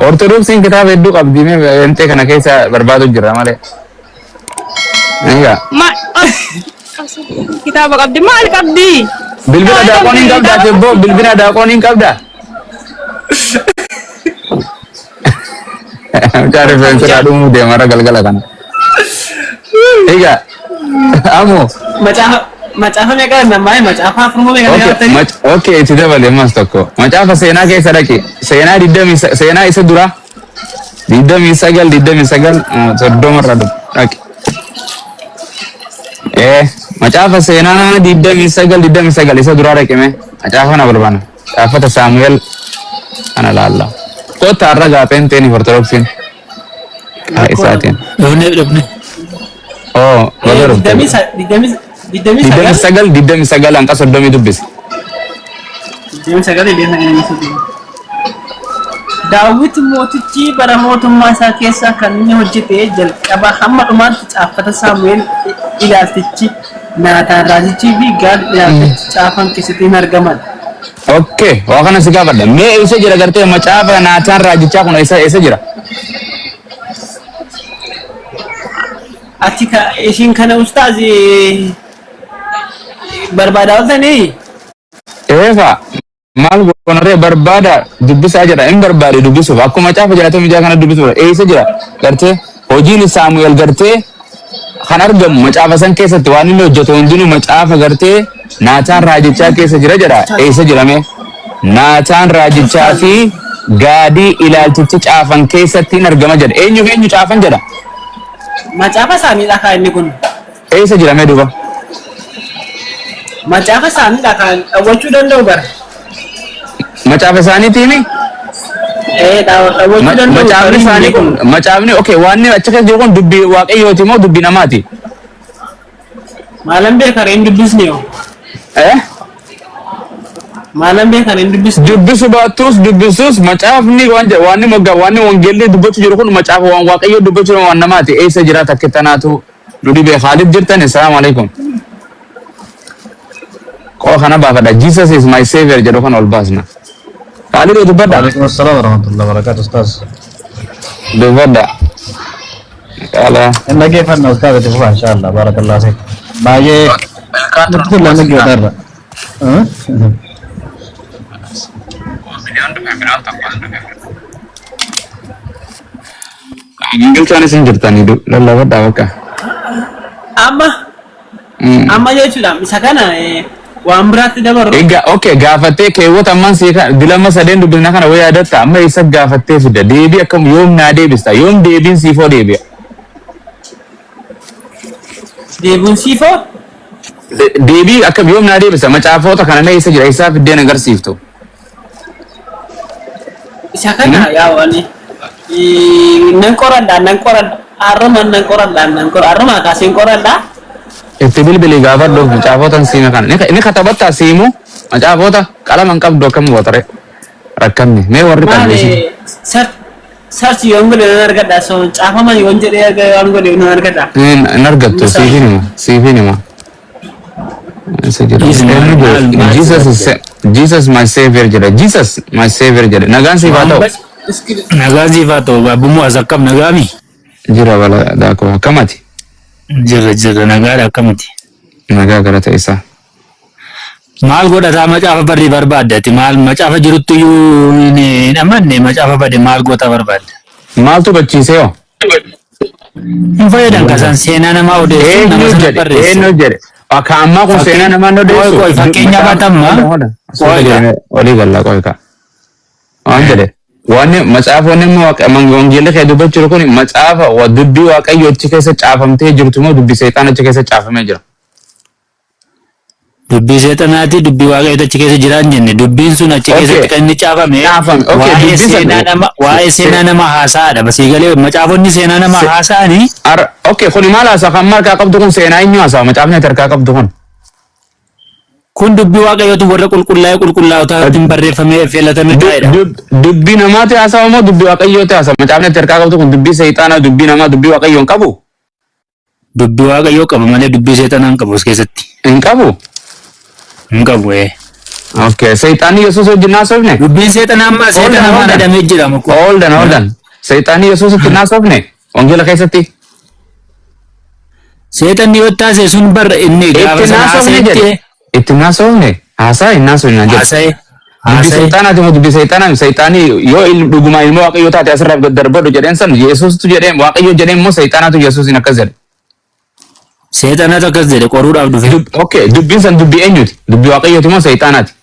Ortodoksiin kitaaba hedduu qabdi mee kana keessa barbaadu jira malee. Egaa. Kitaaba qabdi maal qabdi? Bilbila daaqooniin qabdaa tebbo bilbila daaqooniin qabdaa. Cari fensira dhumuu deemara galgala kana. Egaa. Amo. Macaafa meeqa nammaa macaafa afurmoo meeqa nyaatanii? Okay, itti dabalee mas tokko. Macaafa seenaa keessa dhaqi. Seenaa 20 seenaa isa dura. 29 soddomarra dhaqi. Macaafa seenaa 29 isa dura dhaqime. Macaafa na barbaana. Caafata Saamu'eel kana laalla. Kota har'a gaafeen teeni ortodoksiin. Isaatiin. Oh, bagaruu. 29 angka 30 dubbise. 29 Daawit mootichi bara mootummaa isaa keessa kan inni hojjete jalqaba hamma dhumaatti caafata Saamu'eel ilaaltichi Naataan raajichii fi Gaad ilaaltichi caafan keessatti hin argaman. Okay, waa kana si gaafadha. Mee isa jira gartee macaafa Naataan raajichaa kun isa jira. Ati ishiin kana ustaazi barbaadaa ooltanii? Eefa maal goonaree barbaada dubbisaa jedha hin barbaade dubbisuuf akkuma macaafa jedhatee mijaa kana dubbisuudha. Isa jira gartee hojiin Saamu'eel gartee kan argamu macaafa san keessatti waan inni hojjetu hundinuu macaafa gartee Naataan raajichaa keessa jira jedha. Isa jirame Naataan raajichaa fi Gaadii ilaaltichi caafan keessatti hin argama jedha. Eenyu caafan jedha? Macaafa Saamiidha kan inni kun. Isa jirame duuba. Macaafa Saamiidha kan dhawwachuu danda'u bara. Macaafa isaaniitiimi? Dhawwachuu danda'u. Macaafni isaanii kun macaafni okay waan achi keessa jiru kun dubbii waaqayyooti moo dubbii namaati? Maalan beekare hin dubbisne yoo. Maalan beekare hin dubbisne. Dubbisu baattus dubbisuus macaafni waan wangeelli dubbachuu jiru kun macaafa waan waaqayyoo dubbachuu waan namaati. Eessa jira takkitanaatu dudibee Khaalid jirtan assalamu alaikum. Koo kana baafadha. Jesus is my savior jedhu kan ol baasna. Khaalid dubbadha. Waalaikum assalam warahmatullahi wabarakatuh ustaz. Dubbadha. Kala. Inna geeffanna ustaz ati fufa inshallah barakallahu fiik. Baay'ee nutti lama geedarra. Ingilizaan isin jirtanii lallabadhaa bakka. Amma jechuudha isa kana waan biraatti dabaru. Okay gaafattee keewwata ammaan si dilama sadeen dubbisna kana wayyaa datta amma isa gaafattee fida deebii akkam yoom naa deebista yoom deebiin siifoo deebi'a. Deebiin siifoo? Deebii akkam yoom naa deebista macaafoota kana mee isa jira isaa fiddeen agarsiiftu. Isa kana yaa wani nan qoradha arruma kaaseen qoradha. Itti bilbilii gaafadhuuf macaafootan siime kana inni katabattaa siimu macaafoota qalaman qabdu akkam gootare rakkanni mee warri qalleessi. Sarchi yoon godhe nan argadha so caafaman yoon jedhee waan godhe nan argadha. Hin argattu siifin hima. Jesus my savior jedha. Jesus my savior jedha. Nagaan siif haa ta'u. Nagaan siif haa ta'u baabummoo as akkam nagaami. Jira bala daakoo akkamati. Jira nagaadha akkamiti. Nagaa galata isaa. Maal godhataa macaafa barrii barbaadde ati maal macaafa jirutti iyyuu hin amanne macaafa badde maal goota barbaadde. Maaltu bachiisee hoo? Hin fayyadan kasaan seenaa namaa odeessu nama sana barreessu. Eenyu jedhe. Akka ammaa kun seenaa namaa odeessu. Qoy fakkeenya batamma. Olii gallaa qoy ka. Waan jedhe. Wanni macaafonni wangeelli kee dubbachuu jiru kun macaafa dubbii waaqayyo achi keessa caafamtee jirtu moo dubbii seexaan achi keessa caafamee jira? Dubbii seexanaati dubbii waaqayyo achi keessa jiraan jenne dubbiin sun achi keessatti kan inni caafame waa'ee seenaa nama haasa'aadha basii galee macaafonni seenaa nama haasa'anii. Okay kun maal haasa'a kan harkaa qabdu kun seenaa eenyu haasa'a macaafni ati harkaa qabdu kun? Kun dubbii waaqayyootu warra qulqullaa'otaatiin barreeffamee filatame ta'edha. Dubbii namaati haasa'a moo dubbii waaqayyooti haasa'a? Macaafni ati harkaa qabdu kun dubbii seexaanaa dubbii namaa dubbii waaqayyoo hin qabu? Dubbii waaqayyoo qaba malee dubbii seexanaa hin qabu as keessatti. Hin qabu? Hin qabu Okay, Seyxaanni Yesuus wajjin naasofne. Dubbiin seexanaa adamee jira muko. Hold on. Seyxaanni Yesuus itti naasofne. Wangeela keessatti. Seexanni yoo taase sun bar inni gaafa sana haaseetti. Itti naasofne. Haasaa hin naasofne naan jedhe. Haasa'e. Dubbi Seyxaanaati moo dubbi Seyxaanaa Seyxaanii yoo dhugumaa ilmoo Waaqayyoo taate asirraa darbadhu jedheen san Yesuustu jedheen Waaqayyoo jedheen moo Seyxaanaatu Yesuusin akkas jedhe. Seexanaatu akkas jedhe qoruudhaaf dhufe. Okay, dubbiin san dubbii eenyuti? Dubbii Waaqayyooti moo Seyxaanaati?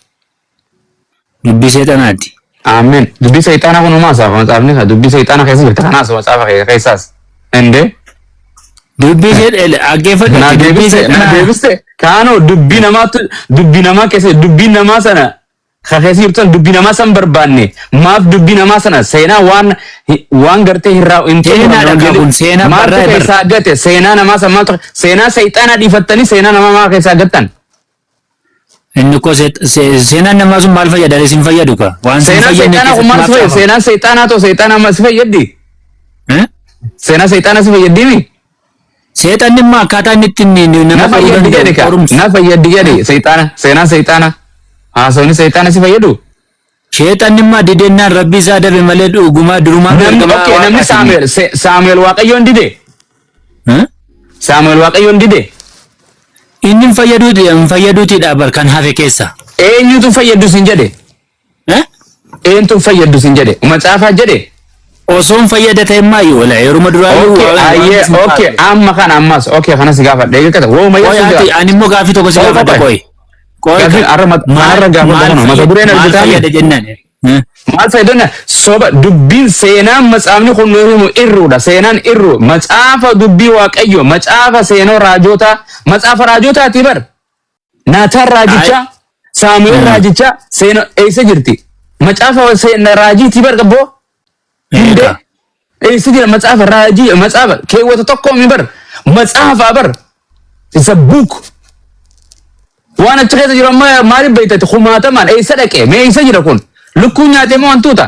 Dubbii seexanaati. Amen. Dubbii Seyxaanaa kun uumaa saafa matsaafni isaa dubbii Seyxaanaa keessa jirta kanaas matsaafa keessaas. Ende? Dubbii aggeeffadhu. Na deebiste kaanoo dubbii namaa keessa dubbii namaa sana keessa jirtu dubbii namaa san barbaanne maaf dubbii namaa sana seenaa waan gartee hirraa seenaa maaltu keessaa gate seenaa namaa san maaltu seenaa Seyxaanaa dhiifattanii seenaa namaa maa keessaa gattan. Inni ko seenaan namaa sun maal fayyada isin fayyadu ka waan seenaa Seyxaanaa kun maal fayyada seenaa Seyxaanaa too Seyxaanaa mas fayyaddi. Seenaa Seyxaanaa si fayyaddiimi. Seexanni immoo akkaataa inni ittiin nama fayyaddi jedhe ka na fayyaddi jedhe Seyxaana seenaa Seyxaanaa haasawni Seyxaanaa si fayyadu. Seexanni immoo didennaan rabbi isaa dabe malee dhugumaa durumaa namni Saamu'eel Waaqayyoon dide. Saamu'eel Waaqayyoon dide. Inni fayyaduutiidha bar kan hafe keessa. Eenyutu fayyadu sin jedhe? Eenyutu fayyadu sin jedhe? Matsaafaa jedhe? Osoon fayyadate immaa yoo la yeruma duraa okay amma kana ammas okay kana si gaafadha eeggata woo mayyaa ani immoo gaafii tokko si gaafadha qoy maarra gaafadha mata dureen argitaan maal fayyadonna soba dubbiin seenaan matsaafni kun nuhimu irruudha seenaan irru matsaafa dubbii Waaqayyo matsaafa seenoo raajota matsaafa raajotaati bar Naataan raajicha Saamu'eel raajicha seenoo eessa jirti matsaafa seenaa raajiiti bar gabboo Hinde, eessa jira matsaafa raajii matsaafa keewwata tokko mi bar matsaafa bar it's a book waan achi keessa jiru amma maaliif beektati kumaatamaan eessa dhaqee mee eessa jira kun lukkuu nyaatee moo wantuuta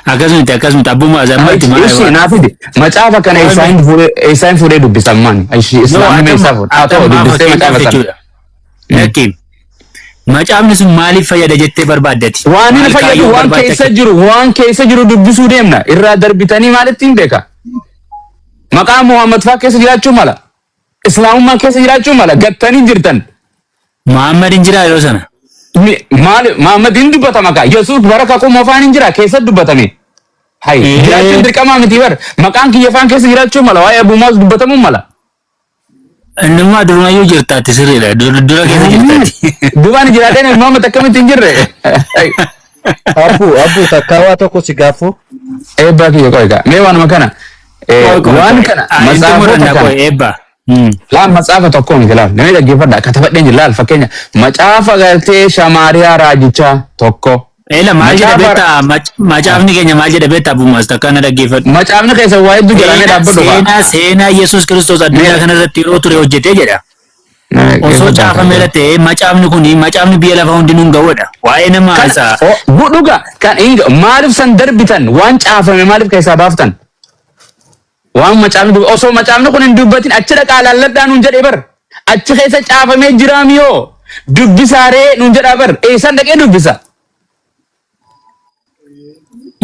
akkasumatti abbummaa zammaatti maal naafidi matsaafa kana eessaan fuudhee dubbisan maan islaamni eessaa fuudha haa ta'u dubbistee matsaafa sana Macaafni sun maaliif fayyada jettee barbaaddati? Waan inni fayyadu waan keessa jiru dubbisuu deemna irraa darbitanii maalitti hin beeka? Maqaa Muhammad faa keessa jiraachuu mala. Islaamummaa keessa jiraachuu mala gattanii jirtan. Muhammad hin jira yeroo sana. Muhammad hin dubbata maqaa Yesuus baraka qoma afaan hin jira keessa dubbatame. Hay jiraachuun dirqamaa miti bar maqaan kiyya afaan keessa jiraachuu mala waa'ee abuumaas dubbatamuu mala. Nama durumayyuu jirtaatti sirriidha. Dura keessa jirtaatti. Dubaan jiraatee Muhammad akkamitti hin jirre? Abbuu takkaawaa tokko si gaafu. Eebbaa kiyya qoyga. Mee waanuma kana. Waan kana matsaafota kana. Eebbaa. Laal matsaafa tokko miti laal. Namni dhaggeeffadha akka taphadheen jira laal fakkeenya. Macaafa galtee Shamaariyaa raajichaa tokko. Eela maal jedha beektaa macaafni keenya maal jedha beektaa abbummaas takka na dhaggeeffadhu. Macaafni keessa waa hedduu jedhamee dhaabbatu seenaa Yesuus Kiristoos addunyaa kana irratti yeroo ture hojjetee jedha. Osoo caafameera ta'ee macaafni biyya lafa hundinuu hin ga'uudha. Waa'ee nama haasaa. Dhuga kan maaliif san darbitan waan caafame maaliif keessaa baaftan? Waan macaafni osoo macaafni kun hin dubbatin achi dhaqaa laalladhaa nuun jedhee bar achi keessa caafamee jira miyoo dubbisaaree nuun jedhaa bar eessan dhaqee dubbisa.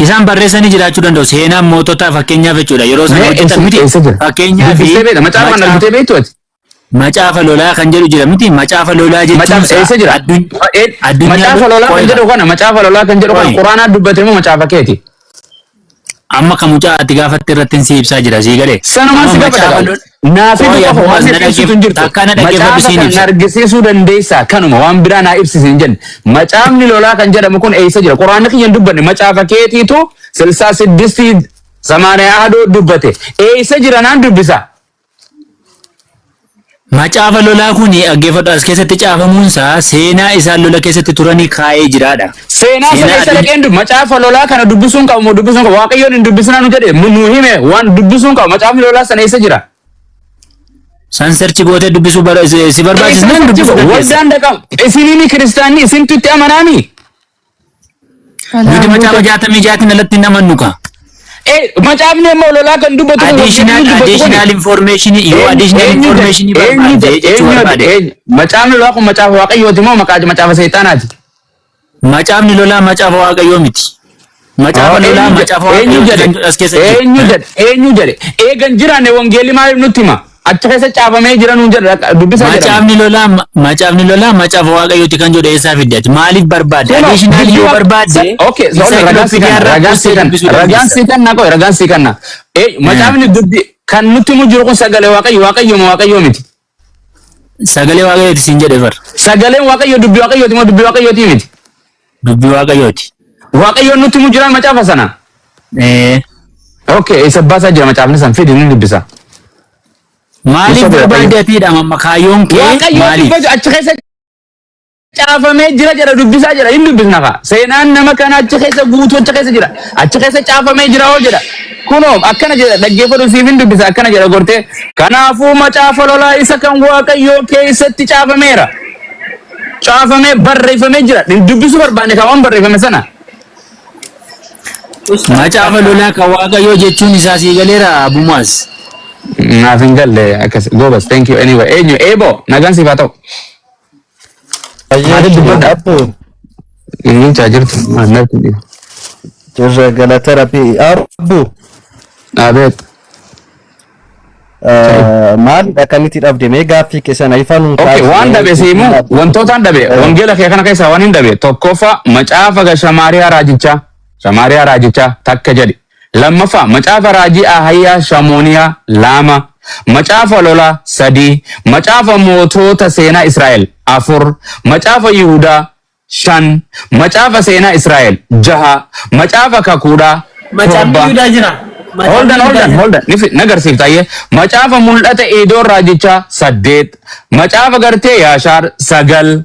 Isaan barreessanii jiraachuu danda'u. Seenaan mootota fakkeenyaaf jechuudha. Yeroo sana hojjetan miti. Fakkeenyaaf macaafa nalbitee beektu ati. Macaafa lolaa kan jedhu jira miti. Macaafa lolaa jechuun eessa jira? Macaafa lolaa kan jedhu kana macaafa lolaa kan jedhu kana quraanaa dubbatee moo macaafa keeti? Amma kan mucaa ati gaafatte irratti si ibsaa jira sii galee. Sanumaan si gaafata. Naafi qofa waan ibsitu hin jirtu. Macaafa kan argisiisuu dandeessaa kanuma waan biraa naa ibsisi hin jenne. Macaafni lolaa kan jedhamu kun eessa jira? Quraanni kiyyan dubbanne macaafa keetiitu silsaa siddistii samaaniyaa adoo dubbate. Eessa jira naan dubbisa? Macaafa lolaa kun dhaggeeffadhu as keessatti caafamuunsaa seenaa isaan lola keessatti turanii kaa'ee jiraadha. Seenaa sana isa dhaqeen macaafa lolaa kana dubbisuun qabu moo dubbisuun qabu Waaqayyoon hin dubbisnaa nu jedhe nu hime waan dubbisuun qabu macaafni lolaa sana eessa jira? San sarchi gootee dubbisuu si barbaachisnaan dubbisuu dandeessa. Waldaan dhaqam isiniin kiristaanni isintu itti amanaami? Nuti macaafa 66 alatti hin amannu ka. macaafni immoo lolaa kan dubbatu additional information yoo additional information barbaade jechuudha barbaade. Macaafni lolaa kun macaafa waaqayyooti moo macaafa seexanaati? Macaafni lolaa macaafa waaqayyoo miti. Macaafa lolaa macaafa waaqayyoo as keessa jira. Eenyu jedhe eegan jiraanne wangeelli maaliif nutti hima? Achi keessa caafamee jira nuun jedha dubbisaa jedhama. Macaafni lolaa macaafa waaqayyooti kan jedhu eessaa fiddeeti? Maaliif barbaadde? Additional yoo barbaadde okay ragaan sii kanna macaafni dubbi kan nutti himu jiru kun sagalee waaqayyoo miti. Sagalee waaqayyooti siin jedhe bar. Sagaleen waaqayyoo dubbi waaqayyooti moo dubbi waaqayyooti miti? Dubbi waaqayyooti. Waaqayyoon nutti himu jiraan macaafa sana? Okay isa baasaa jira macaafni san fidi ni dubbisa. Maaliif barbaaddeetidha mamma kaayyoon kee maaliif? Achi keessa caafamee jira jedha dubbisaa jedha hin dubbisna ka seenaan nama kana achi keessa guutuu achi keessa jira achi keessa caafamee jira hoo jedha kunoo akkana jedha dhaggeeffadhu siif hin dubbisa akkana jedha gortee kanaafuu macaafa lolaa isa kan waaqayyoo keessatti caafameera caafamee barreeffamee jira dubbisuu barbaanne kan waan barreeffame sana. Macaafa lolaa kan waaqayyoo jechuun isaa sii galeera Abumaas. Naaf hin galle akkas gobas thank you anyway eenyu eebo nagaan siif haa ta'u. Ayyee dubbadha abbo. Inni jirtu maaltu ni. Jirra galata rabbi abbo. Abeet. Maal akkamitti dhabde mee gaaffii keessan ifanuun Okay waan dhabe siimu wantootaan dhabe wangeela kee kana keessa waan hin dhabe tokkoffaa macaafa Shamaariyaa raajichaa takka jedhi. Lammaffaa macaafa raajii Ahayyaa Shamooniyaa lama. Macaafa lolaa 3. Macaafa mootota seenaa Israa'el 4. Macaafa Yihudaa 5. Macaafa seenaa Israa'el 6. Macaafa kakuudhaa Macaafa Yihudaa jira. Hold on. Nagarsiif taayee. Macaafa mul'ata Eedoon raajichaa 8. Macaafa gartee Yaashaar 9.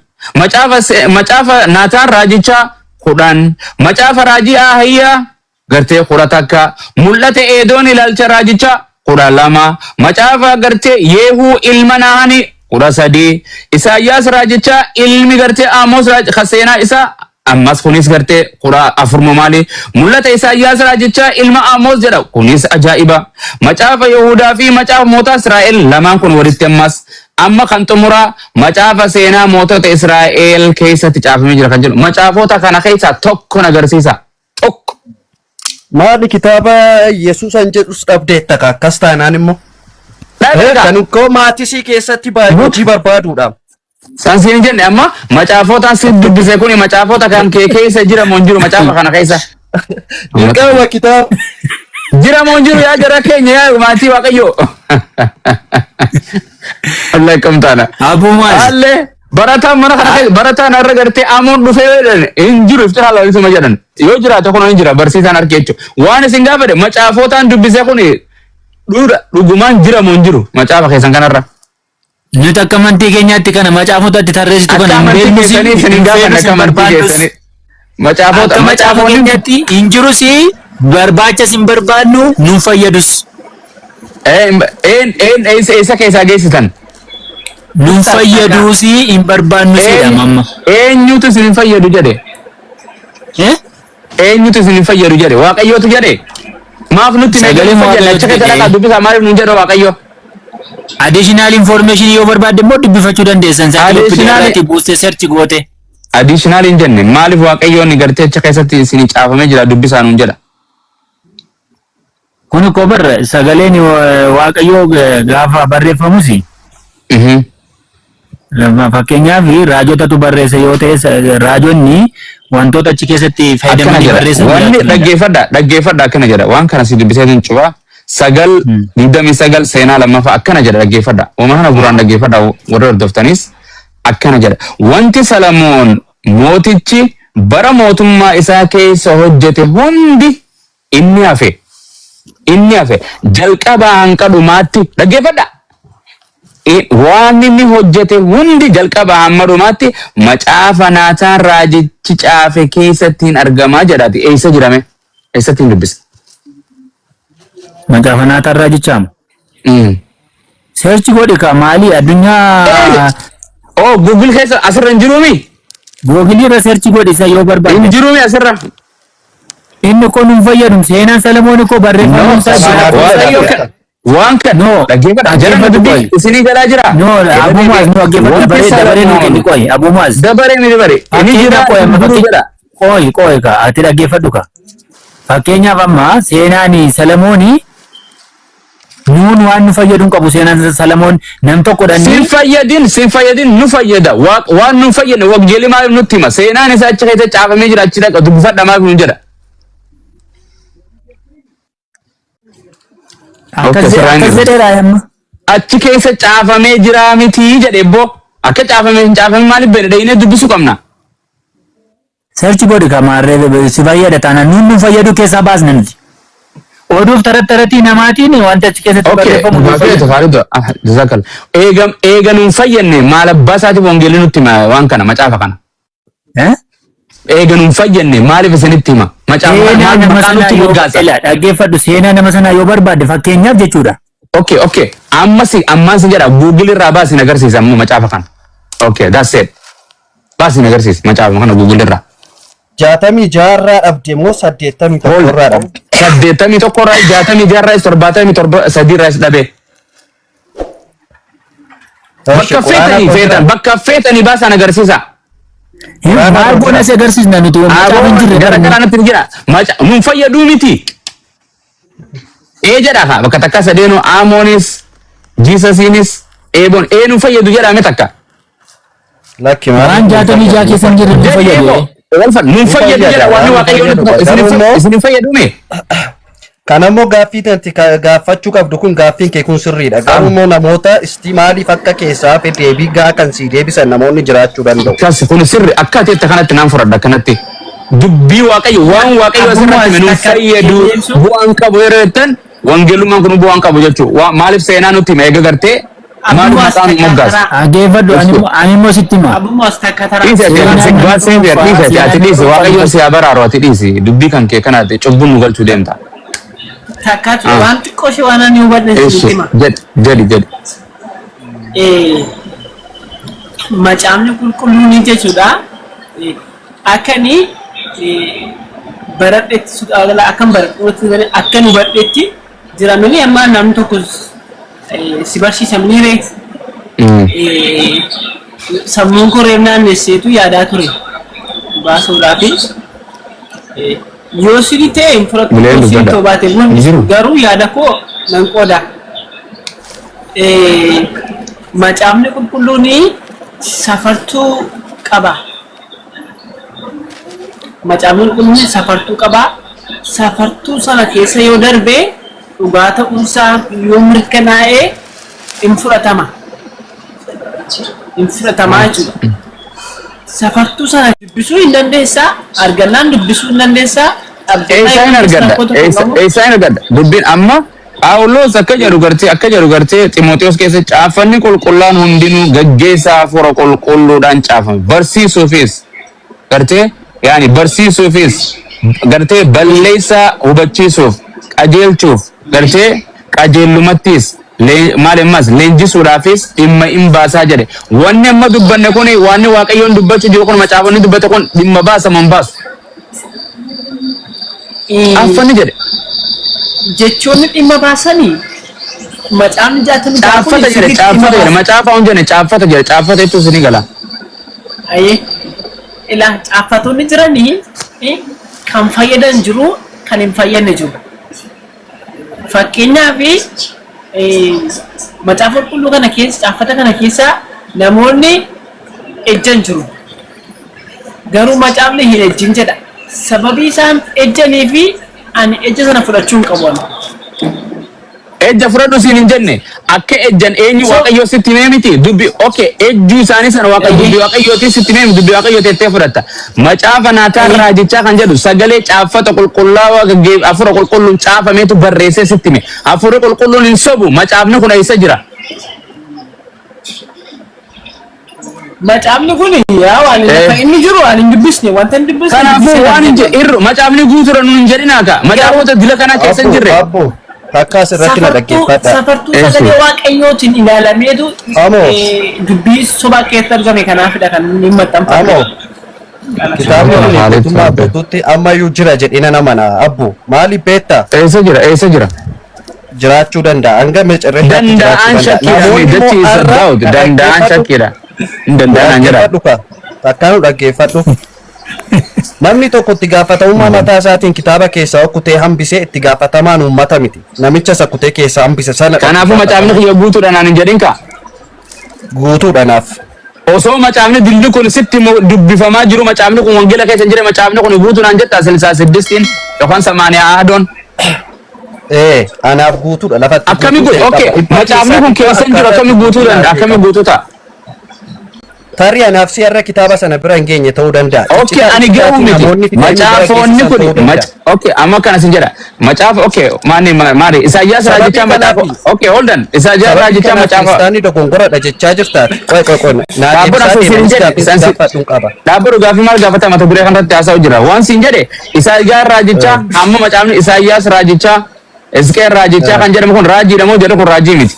Macaafa Naataan raajichaa 10. Macaafa raajii Ahayyaa gartee 11. Mul'ata Eedoon ilaalcha raajichaa 12. Macaafa gartee Yeehuu ilma Naahanii 13. Isaayyaas raajichaa ilmi gartee Amoos seenaa isaa ammas kunis gartee 14 maali. Mul'ata Isaayyaas raajichaa ilma Amoos jedha kunis ajaa'iba. Macaafa Yihudaa fi macaafa mootota Israa'el lamaan kun walitti amma kan xumuraa macaafa seenaa mootota Israa'el keessatti caafamee jira kan jedhu macaafota kana keessaa tokko agarsiisa. Tokko. Maali kitaaba Yesuusan jedhus dhabdeetta akkas taanaan immoo. Kan koo maatisii keessatti hojii barbaaduudha. Sansiin jenne amma macaafotaan si dubbise kuni macaafota kan kee keessa jira moo jiru macaafa kana keessa. Dirqama kitaaba. Jira moo jiru yaa jara keenya yaa maatii waaqayyoo. Allah kamtaana. Abumaas. Allee. Barataan mana kana keessa barataan har'a gartee amoon dhufee hin jiru iftira halaalisuma jedhan yoo jiraate kun hin jira barsiisaan harki jechuudha waan isin gaafate macaafotaan dubbisee kun dhugumaan jira moo hin jiru macaafa keessan kanarra. Nuti akka amantii keenyaatti kana macaafotatti tarreessitu kana hin beeknu isin gaafanne akka amantii keessanii macaafa keenyatti hin jirus barbaachas hin barbaadnu nuun fayyadus. Isa keessaa geessitan. Nun fayyaduusi hin barbaannu siidha mamma. Eenyutu isin fayyadu jedhe? Eenyutu isin fayyadu jedhe? Waaqayyootu jedhe? Maaf nutti sagalee fayyadna achi keessa dhaqaa dubbisaa maaliif nun jedhe Waaqayyo? Additional information yoo barbaadde immoo dubbifachuu dandeessan. Additional buustee search goote. Additional hin jenne maaliif Waaqayyoon gartee achi keessatti isin caafamee jira dubbisaa nun jedha? Kun ko barra sagaleen Waaqayyoo gaafa barreeffamusi. Fakkeenyaaf raajotatu barreessa yoo ta'e raajonni wantoota achi keessatti fayyadamanii barreessan. Wanni dhaggeeffadha akkana jedha waan kana si dubbisee hin cufa 9:29 seenaa lammaffaa akkana jedha dhaggeeffadha. Waan kana guraan dhaggeeffadha warra hordoftanis akkana jedha. Wanti Salamoon mootichi bara mootummaa isaa keessa hojjete hundi inni hafe jalqabaa hanga dhumaatti dhaggeeffadha. Waan inni hojjete hundi jalqabaa hamma dhumaatti macaafa Naataan raajichi caafe keessatti argamaa jedhaati. Eessa jirame? Eessatti dubbisa? Macaafa Naataan raajichaa. Search godhi ka maali addunyaa. Google keessa asirra hin jiruumi? Google irra search godhi isa yoo barbaade. Hin jiruumi asirra. Inni kun hin fayyadu. Seenaan Salamoon ko barreeffamuu isaa jira. Waan kan dhaggeeffadha jara dubbii isinii galaa jira. No, abumaas no dhaggeeffadha dabaree nu kenni qoy. Abumaas. Dabaree ni dabare. Inni jira qoy amma qoy ka ati dhaggeeffadhu ka. Fakkeenyaaf amma seenaan Salamoon nuun waan nu fayyadun qabu seenaan Salamoon nam tokko dhanni sin fayyadin nu fayyada waan nu fayyadne waqjeeli maal nutti hima seenaan isaa achi keessa caafamee jira achi dhaqa dubbifadha maal nu jedha achi keessa caafamee jira miti jedhe boo akka caafamee hin caafamee maaliif beekne dhayinee dubbisuu qabna. Search godhi kamaarree si fayyada taana nuun nu fayyadu keessaa baasna nuti. Oduuf tarataratii namaatiin wanta achi keessatti barreeffamu zakal eega nuun fayyadne maal abbaa isaatiif wangeelli nutti hima waan kana macaafa kana. Eega nuun fayyadne maaliif isinitti hima macaafa kana maal nutti moggaasa. Dhaggeeffadhu seenaa nama sanaa yoo barbaadde fakkeenyaaf jechuudha. Ammas jedha Google irraa baasiin agarsiisa amma macaafa kana. That's it. Baasiin agarsiisa macaafa kana Google irraa. 66 irraa dhabde moo 81 irraa dhabde? 81 irraa 66 irraa 77 irraa dhabe. Bakka feetanii baasan agarsiisa. Maal goona si agarsiisna nuti macaafa hin jirre gara natti jira. Nun fayyaduu miti. Jedha bakka takka sadeeno Amoonis Jiisasiinis eeboon nun fayyadu jedhame takka. Lakki waan 66 keessan jirre nu fayyadu. Nun fayyadu jedha waan waaqayyoon isin fayyaduu kanammoo gaaffii tanti gaafachuu qabdu kun gaaffiin kee kun sirriidha. Garuu namoota maaliif akka keessaa fi deebii gaa kan sii deebisan namoonni jiraachuu danda'u. Kas kun sirri akka ati kanatti naan fudhadha kanatti dubbii waaqayyo waan waaqayyo asirratti nun fayyadu bu'aan qabu yeroo jettan wangeelummaan kun bu'aan qabu jechuudha. Maaliif seenaa nutti hima eega gartee maaliif maqaan moggaas. Dhaggeeffadhu ani immoo sitti hima. Abumaas takka taraa. Ati dhiisi waaqayyoon si haa baraaru ati dhiisi dubbii kan kee kanaatti cubbuun nu galchuu deemta. Takkaatu waan xiqqoo shi waan ani hubadhe sitti hima. Jedhi. Macaafni qulqulluun jechuudha. Akkani baradhetti akkan baradhuutti akkan hubadhetti jiramanii amma namni tokko si barsiisamanii sammuun koree naannesseetu yaadaa ture baasuudhaaf yoo sirrii ta'e hin fudhatu siin toobaate garuu yaada koo nan qooda. Macaafni qulqulluun safartuu qaba. Macaafni qulqulluun safartuu qaba. Safartuu sana keessa yoo darbe dhugaa ta'uusaa yoo mirkanaa'e hin fudhatama. Hin fudhatamaa jechuudha. Safartuu sana dubbisuu hin dandeessaa, argannaan dubbisuu hin dandeessaa. Eessaan argadda. Dubbiin amma Phaawulos akka jedhu gartee Ximootiyoos keessa caafanni qulqullaan hundinuu gaggeessaa hafuura qulqulluudhaan caafame. Barsiisuufis gartee barsiisuufis gartee balleessaa hubachiisuuf qajeelchuuf gartee qajeellumattis maalimmas leenjisuudhaafis dhimma hin baasaa jedhe. Wanni amma dubbanne kun waan waaqayyoon dubbachuu jiru kun macaafonni dubbate kun dhimma baasa man baasu. Affanni jedhe. Jechoonni dhimma baasanii macaafni jaatanii caaffata jedhe macaafa on jedhe caaffata jechuun isinii gala. Ilaa caaffatoonni jiranii kan fayyadan jiru kan hin fayyadne jiru. Fakkeenyaaf macaafa qulqulluu kana keessa caaffata kana keessa namoonni ejjan jiru. Garuu macaafni hin ejjin jedha. Sababii isaan ejjanii fi ani ejja sana fudhachuun qabu. Ejja fudhadhu siin hin jenne akka ejjan eenyu waaqayyoo sitti himee miti dubbi ejjuu isaanii sana waaqayyootii sitti himee dubbi waaqayyoo tettee fudhatta. Macaafa Naataan raajichaa kan jedhu sagalee caaffata qulqullaawaa hafuura qulqulluun caafameetu barreessee sitti hime. Hafuurri qulqulluun hin sobu macaafni kun eessa jira? Macaafni kun waan inni jiru waan hin dubbisne wanta hin dubbisne. Kanaafuu waan hin jedhu macaafni guutuudha nuun hin jedhinaa ka macaafota dila kanaa keessa hin jirre. Akka asirratti na dhaggeeffadha. Safartuu sagalee waaqayyootiin ilaalameetu dubbii sobaa keessatti argame kanaafidha kan inni maxxanfame. Kitaabni kun guutummaa guutuutti ammayyuu jira jedhina namana abbu maaliif beektaa? Eessa jira? Eessa jira? Jiraachuu danda'a hanga mircirreetti Danda'aan shakkiidha. Jechi isa daawut. Danda'aan shakkiidha. Danda'aan jira. Takkaanu dhaggeeffadhu. Namni tokko itti gaafatamummaa mataa isaatiin kitaaba keessaa okkutee hambisee itti gaafatamaan uummata miti. Namicha sakkutee keessaa hambise sana. Kanaafuu macaafni kiyya guutuudhaan hin jedhin kaa? Guutuudhaanaaf. Osoo macaafni dilli kun sitti dubbifamaa jiru macaafni kun wangeela keessa jira macaafni kun guutuudhaan jettaa silsaa siddistiin yookaan samaaniyaa aadoon. Anaaf guutuudha lafatti. Akkami guutu? Okay. Macaafni kun keessa jiru akkami guutuu danda'a? Akkami guutuu ta'a? Tarii anaaf si'arra kitaaba sana bira hin geenye ta'uu danda'a. Okay, ani garuu miti. Macaafonni kun okay, amma kana sin jedha. Macaafa okay, maali Isaayyaas raajichaa macaafa. Okay, hold on. Isaayyaas raajichaa macaafa. Kiristaanii dogongoradha jechaa jirta. Qoy. Dhaabbatu gaafii maal gaafata mata duree kanarratti haasa'u jira. Waan sin jedhe Isaayyaas raajichaa amma macaafni Isaayyaas raajichaa Isqeel raajichaa kan jedhamu kun raajiidha moo jedhu kun raajii miti.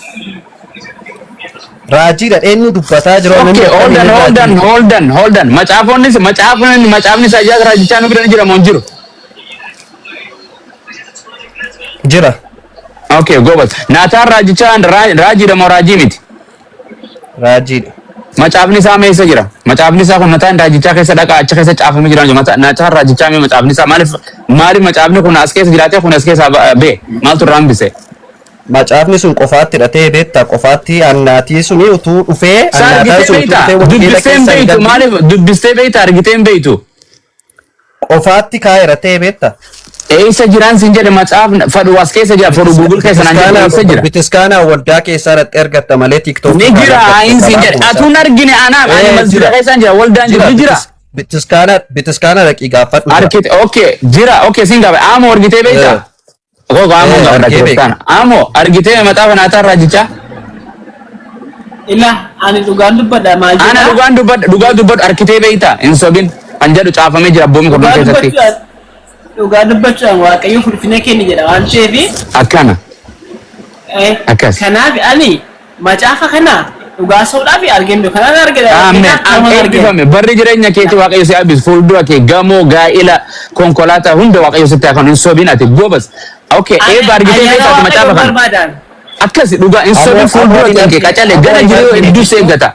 Raajii eenyu dubbataa jiru. Okay, hold on. Macaafni Isaayyaas raajichaa nu bira ni jira moo hin jiru? Jira. Okay, gobal. Naataan raajichaa raajiidha moo raajii miti? Raajiidha. Macaafni isaa meessa jira. Macaafni isaa kun naataan raajichaa keessa dhaqa achi keessa caafamee jira. Naataan raajichaa mee macaafni isaa maaliif macaafni kun as keessa jiraatee kun as keessa bee maaltu irraa hambise? Macaafni sun qofaatti hidhatee beektaa qofaatti annaatii suni utuu dhufee annaataa sun dubbistee beektaa argitee hin beektu. Qofaatti kaa'eera ta'ee beektaa. Eessa jiraan sin jedhe macaafni fadhu as keessa jira fadhu Google keessa naan jedhe eessa jira. Bitiskaanaa waldaa keessaa irratti ergatta malee TikTok. Ni jira ayin sin jedhe atuun argine ani masjida keessaan jira waldaan jiru ni jira. Bitiskaanaa dhaqii gaafadhu. Arkite okay jira okay sin gaafa aamoo argitee beektaa. Gogo aamoo gaafadha beektaan aamoo argitee maxaafa naataan raajichaa. Ila ani dhugaan dubbadha maal jedha. Ana dhugaan dubbadhu arkitee beektaa hin sobin kan jedhu caafamee jira abboomi kormaa keessatti. Dhugaa dubbachuudhaan waaqayyo fulfina kenni jedha waan ta'eef. Akkana. Akkas. Kanaaf ani macaafa kana dhugaa soodhaaf arginu kanaan argina. Ameen. Barri jireenya keetii waaqayyo si abbisu fuuldura kee gamoo gaa'ila konkolaataa hunda waaqayyo sitti akka hin sobin ati gobas. Okay, argitee beektaa macaafa kana. Akkas dhugaa hin sobin fuuldura kee qacalee gara jiruu hedduu seeggata.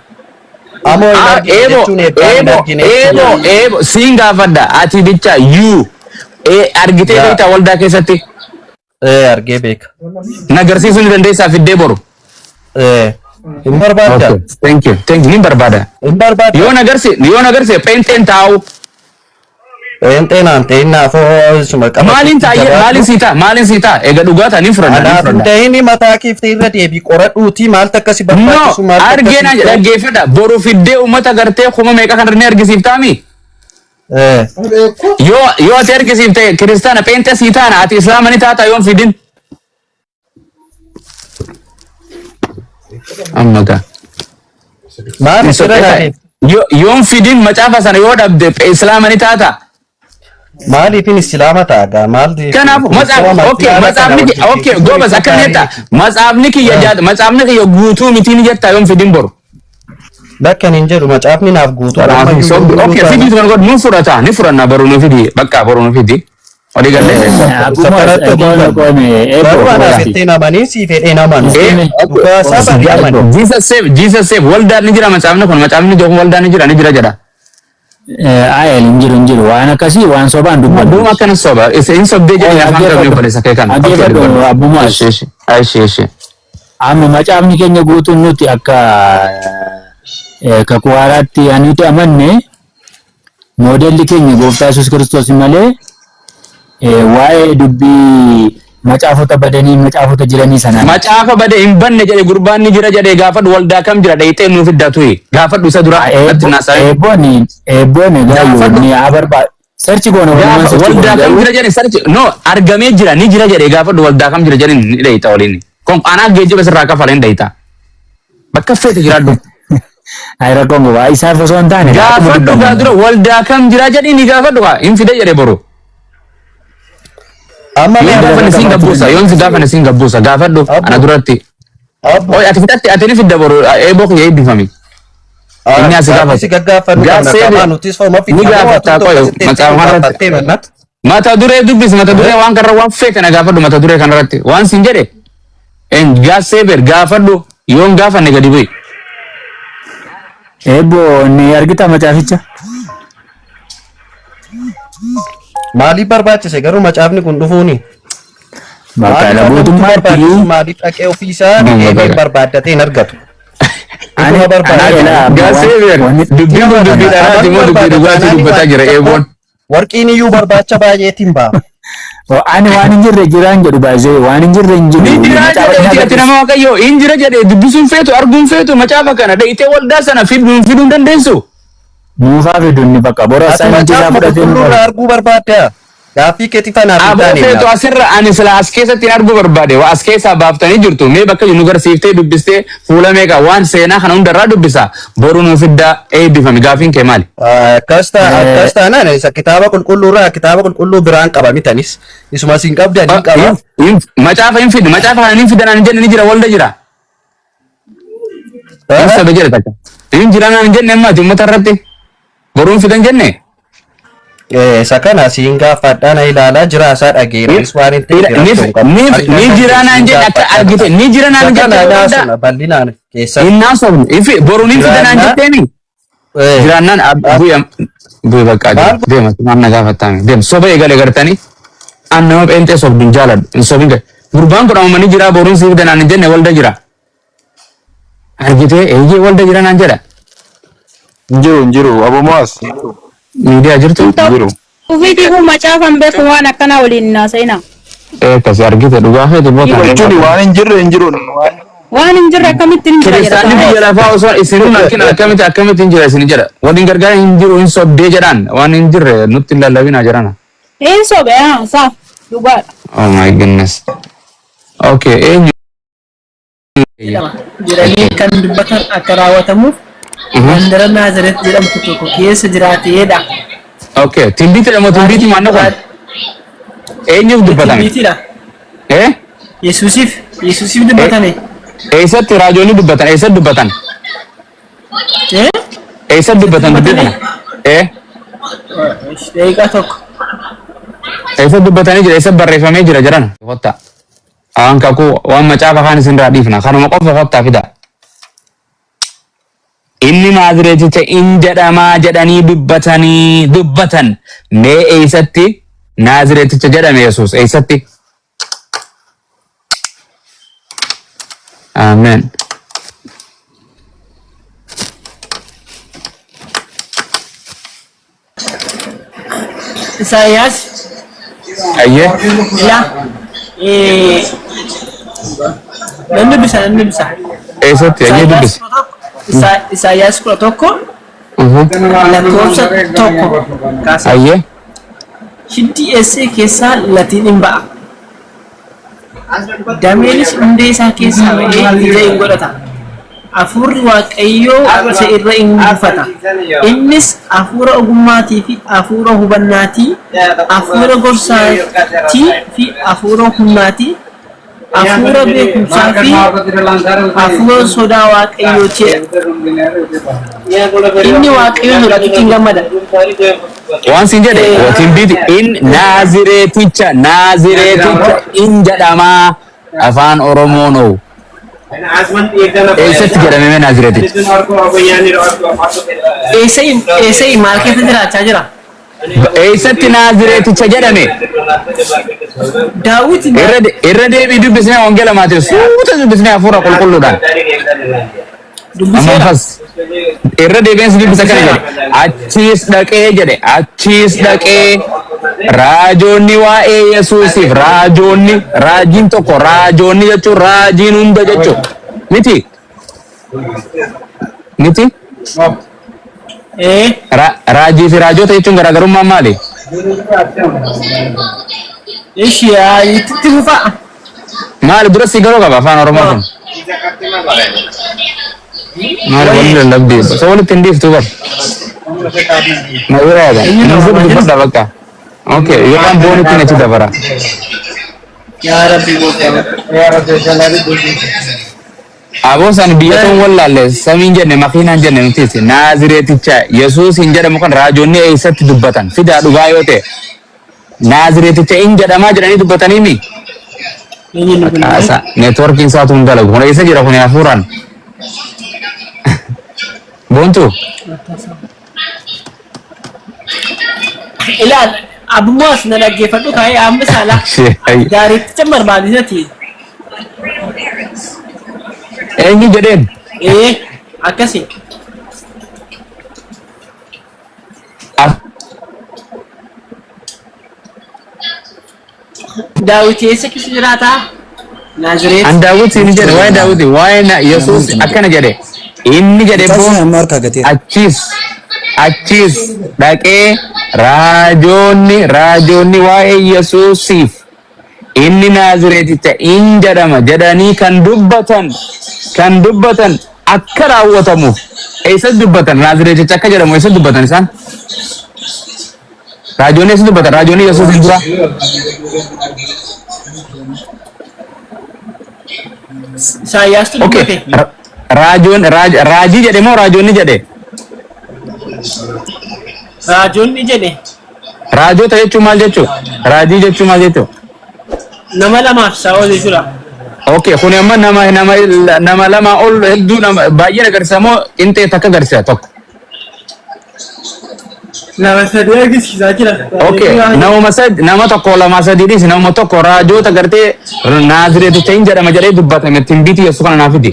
Eebo siin gaafadha ati bicha yuu. Argitee beektaa waldaa keessatti. Argee beeka. Nagarsiisuu ni dandeessaa fiddee boru. Hin barbaada. Thank you. Ni barbaada. Hin barbaada. Yoo nagarsiise peenteen taa'u. Peenteen naafoo suma qaba. Maaliin siitaa? Egaa dhugaataa ni furanna. Anaaf ta'ini mataa keeftee irra deebii qoradhuutii maaltu akkasi barbaachisu maal argeena dhaggeeffadha. Boru fiddee uummata gartee kuma meeqa kan inni argisiiftaami? Yoo ati argisiifte kiristaana peente sii taana ati islaama ni taata yoon fidin. Ammaga. Maal sirraa yoon fidin macaafa sana yoo dhabde islaama ni taata. Maaliifin islaama taagaa maal kanaafuu macaafni gobas akkana jetta macaafni kiyya guutuu miti ni jetta yoon fidin boru. Bakka hin jedhu macaafni naaf guutuu. Okay, fidii kan godhu nu fudhata ni furanna baruu nu fidii bakka baruu nu fidii. Olii galee. Jesus save waldaan ni jira macaafni kun macaafni jookun waldaan ni jira jedha. Ayel injiru waan akkasii waan sobaan dubbatu. Duuma akkana soba hin sobdee jedhee afaan qabnee qoleessa kee kana. Adeeffadhu abbummaa. Ayishee. Amma macaafni keenya guutuun nuti akka kakuu haaraatti aniiti amanne moodelli keenya gooftaa Yesuus Kiristoos malee waa'ee dubbii macaafota badanii macaafota jiranii sanaa. Macaafa badee hin banne jedhe gurbaan ni jira jedhee gaafadhu waldaa kam jira dhayitee nuuf iddatu gaafadhu isa dura. Eebboon gaayoo ni abarba. Sarchi goona waldaa kam jira jedhe sarchi no argamee jira ni jira jedhee gaafadhu waldaa kam jira jedhe ni dhayita waliin. Anaa geejjiba sirraa kafaleen dhayita. Bakka feete jiraadhu. Ayra kongo waa isaaf osoo hin taane. Gaafadhu gaadura waldaa kam jira jedhee ni gaafadhu hin fide jedhee boru. Amma gaafa siin gabbuusa yoon si gaafa siin gabbuusa gaafadhu ana duratti. Oy ati fidatti ati ni fidda boru eeboo kiyya eebbifami. Inni as gaafata. Si gaggaafatu kana qaama nutis forma Ni gaafata qoyo macaafa mata duree dubbis mata duree waan karra waan fee kana gaafadhu mata duree kanarratti waan sin jedhe en gaaseber gaafadhu yoon gaafanne gadi bu'i. Ebo ni argita macaaficha. Maaliif barbaachise garuu macaafni kun dhufuuni? Bakka mootummaatti maaliif dhaqee ofiisaa eebbeen barbaaddatee hin argatu? ani Gaaseber dubbiin kun dubbii dharaati moo dubbii dhugaatii dubbataa jira eeboon. Warqiin iyyuu barbaacha baay'eetiin ba'a. ani waan hin jirre jiraan jedhu baay'ee waan hin jirre hin jiru. Ni jira jedhe ati nama waaqayyo hin jira jedhe dubbisuun feetu arguun feetu macaafa kana dheeyitee waldaa sana fiduun dandeessu. Nuufaa fiduun bakka bora assignment isaa fudhatee arguu barbaadda. Gaaffii keetii fanaaf hin taane. Feetu asirra ani sila as keessatti arguu barbaade waa as keessaa baaftanii jirtu mee bakka nu garsiiftee dubbistee fuula meeqa waan seenaa kana hundarraa dubbisa boru nu fidda eebbifame gaaffiin kee maali? Akkas taanaan isa kitaaba qulqulluurraa kitaaba qulqulluu biraan qaba mitanis isuma siin qabdan hin qaba. Macaafa hin fiddu macaafa kana hin fiddan ani jenne ni jira walda jira. Sabe jira takka. Hin jira naan jenne amma uummata irratti boruun fidan jenne. Isa kana siin gaafadhaan ilaalaa jira isaa dhageeris waan hin ta'eef ni jira naan jenne akka argite ni jira naan jenne bal'inaan keessatti innaa sobne ifi boruun hin fidan naan jetteemi jiraannaan bu'e bakka deema manna gaafattaame deem soba eegale gartanii an nama pheenxee sobduun jaaladhu hin sobin gurbaan kun amma ni jira boruun si fidan naan jenne walda jira argite eeyyee walda jira naan jedha Jiru abumaas miidiyaa jirtu jiru. Ufiti kun macaafan beeku waan akkana waliin naasa'ina. Kasi argite dhugaa feeti boota. jechuun waan hin jirre hin jiru. Waan hin jirre akkamitti hin jira jedha. Kiristaanni biyya lafaa osoo isin harkina akkamitti hin jira isin jedha. Waliin gargaara hin jiru hin sobdee jedhaan waan hin jirre nutti hin lallabinaa jedhana. Hin sobe saaf dhugaadha. Oh my goodness. Okay, eenyu. Jiranii kan dubbatan akka raawwatamuuf mandara Naazaret jedhamtu tokko keessa jiraateedha. Okay, timbiiti dha moo timbiiti maanno kun? Eenyuuf dubbatame? Timbiitidha. Yesuusiif dubbatame. Eessatti raajoonni dubbatan? Eessatti dubbatan? Eessatti dubbatan dubbii kana? Deeqaa tokko. Eessatti dubbatanii jira? Eessatti barreeffamee jira jedhan? Kotta. Waan kakuu waan macaafa kaan isin irraa dhiifna. Kanuma qofa kottaa fida. Inni Naazreeticha in jedhamaa jedhanii dubbatan mee eessatti Naazreeticha jedhame Yesuus eessatti? Amen. Isaayyaas. Ayyee. Nan dubbisa. Eessatti ayyee dubbisa. Isaayyaas 11 lakkoofsa 1 Ayyee. Hiddi eessee keessaa latiin hin ba'a. Dameenis hundee isaa keessaa ba'ee ija hin godhata. Hafuurri Waaqayyoo isa irra hin buufata. Innis hafuura ogummaatii fi hafuura hubannaatii, hafuura gorsaatii fi hafuura humnaatii, hafuura beekumsaa fi hafuura sodaa Waaqayyooti. Inni Waaqayyoon sodaatutti hin gammada. Waan sin jedhe timbiiti in Naazreeticha in jedhamaa afaan Oromoon oo. Eessatti jedhamee Naazreeticha? Eessee maal keessa jiraachaa jira? Eessatti Naazreeticha jedhame? Daawit irra deebii dubbisnee wangeela Maatewos suuta dubbisnee hafuura qulqulluudhaan. Ammas irra deebiinsi dubbisa kana jedhe achiis dhaqee raajoonni waa'ee Yesuusiif raajiin tokko raajoonni jechuun raajiin hunda jechuun miti raajii fi raajota jechuun garaagarummaan maali? itti fufa maali dura si garuu qaba afaan Oromoo kun? Maali waliin lallabdee so walitti hin dhiiftu bar na biraadha nuuf dubbadha bakka okay yookaan boonitti na ci dabara yaa Rabbi Abosan biyyaton wallaale samiin jenne makiinaan jenne nuti Naazireticha Yesuus hin jedhamu kan raajonni eessatti dubbatan fidaa dhugaa yoo ta'e Naazireticha hin jedhamaa jedhanii dubbatanii mi? Asa networking isaatu hin dalagu kun eessa jira kun hafuuraan Bontu ilaal abummaas na dhaggeeffadhu kaayee amma saala gaariitti barbaadisati eenyu jedheen akkasi Daawit eessa keessa jiraata? Naazireet. An Daawit inni jedhe waa'ee Daawit waa'ee Yesuus akkana jedhe inni jedhe boo achis dhaqee raajoonni waa'ee Yesuusiif inni Naazireticha in jedhama jedhanii kan dubbatan akka raawwatamuuf eessa dubbatan Naazireticha akka jedhamu eessa dubbatan isaan raajoonni eessa dubbatan raajoonni Yesuus hin dura Isaayyaastu dubbate. Raajii jedhe moo raajoonni jedhe? Raajoonni jedhe. Raajota jechuun maal jechuu? Raajii jechuun maal jechuu? Nama lamaaf sa'oo jechuudha. Okay, kun amma nama lama ol hedduu baay'ee agarsiisa moo intee takka agarsiisa tokko? Nama sadii agarsiisaa jira. Okay, nama tokko lama sadiidhis nama tokko raajota gartee Naazireticha hin jedhama jedhee dubbatame timbiitii Yesuus kana naaf fidi.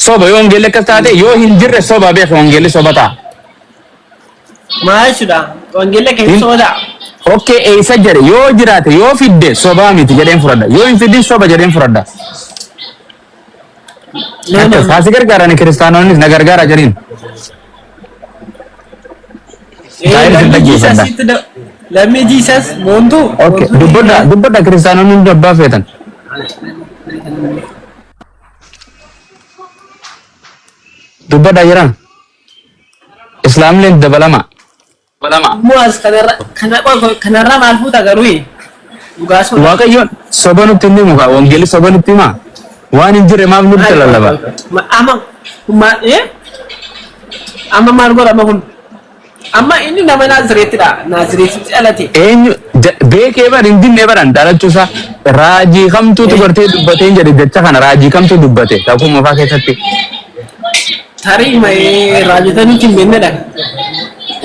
Soba yoo hongeelli akkas taate yoo hin jirre soba beeku hongeelli soba ta'a. Maal jechuudha? Hongeelli akka hin soba. Okay, eessa jedhe yoo jiraate yoo fidde sobaa miti jedheen fudhadha. Yoo hin fiddin soba jedheen fudhadha. Haasi gargaarani kiristaanonnis na gargaara jedhin. Lammii Jesus montu. Okay, dubbadha kiristaanonni dabbaa feetan. Dubbadha jiran. Islaamleen dabalama. Muas kanarra maal fuuta garuu Waaqayyoon soba nutti hin himu wangeelli soba nutti hima. Waan hin jirre maaf nutti lallaba. Amma maal godhama kun? Amma inni nama Naazireetidha. Naazireetitti dhalate. Eenyu beekee bar hin dinne baran dhalachuusaa raajii kamtuutu gartee dubbatee hin jedhe jecha kana raajii kamtu dubbate takuma faa keessatti. Tarii raajota nuti hin beeknedha.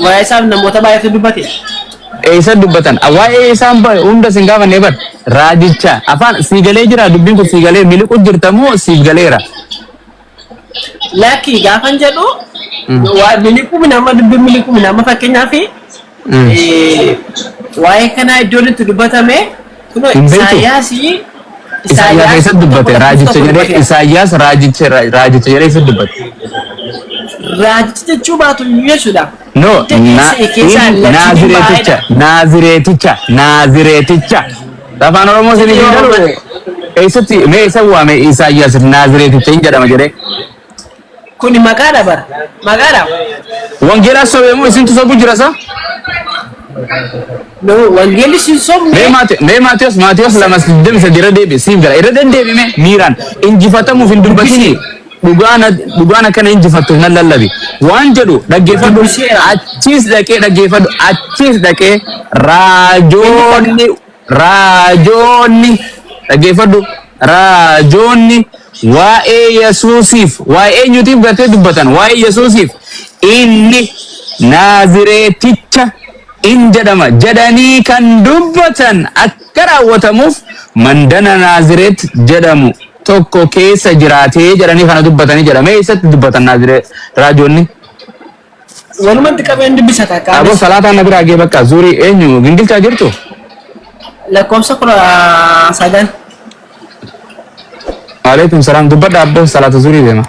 Waa'ee isaan namoota baay'eetu dubbate. Eessa dubbatan waa'ee isaan hunda sin gaafanne bar raajicha afaan siigalee jira dubbiin kun siigalee miliqu jirtamoo siigaleera. Lakki gaafan jedhu waa miliqu nama dubbiin miliqu nama fakkeenyaaf waa'ee kana iddoon itti dubbatame kunoo Isaayyaasii Isaayyaas eessa dubbate raajicha jedhee Isaayyaas raajicha jedhee eessa dubbate. Raajicha jechuu baatu jechuudha. No, Naazireticha. Afaan Oromoo sin jedhamu eessatti mee isa waame Isaayyaas Naazireticha hin jedhama jedhee. Kuni maqaadha bara. Maqaadha. Wangeelaa sobeemu isintu sobu jira sa? No, wangeelli sin sobu. Mee Maatiyos lama siddeemsa dira deebi siif gara irra dandeebime miiraan injifatamuuf hin dubbatini. Dhugaan akkana injifattuuf nan lallabi. Waan jedhu dhaggeeffadhu achis dhaqee raajoonni waa'ee Yesuusiif waa'ee eenyutiif gartee dubbatan waa'ee Yesuusiif inni Naazireticha in jedhama jedhanii kan dubbatan akka raawwatamuuf mandana Naaziret jedhamu tokko keessa jiraatee jedhanii kana dubbatanii jedhame eessatti dubbatan Naaziret raajoonni. Walumanti qabeen dubbisata qaama. Aboo salaataan na biraa gee bakka zuurii eenyu gingilchaa jirtu? Lakkoofsa 19. Waalaikum salaam dubbadha abbo salaata zuurii deema.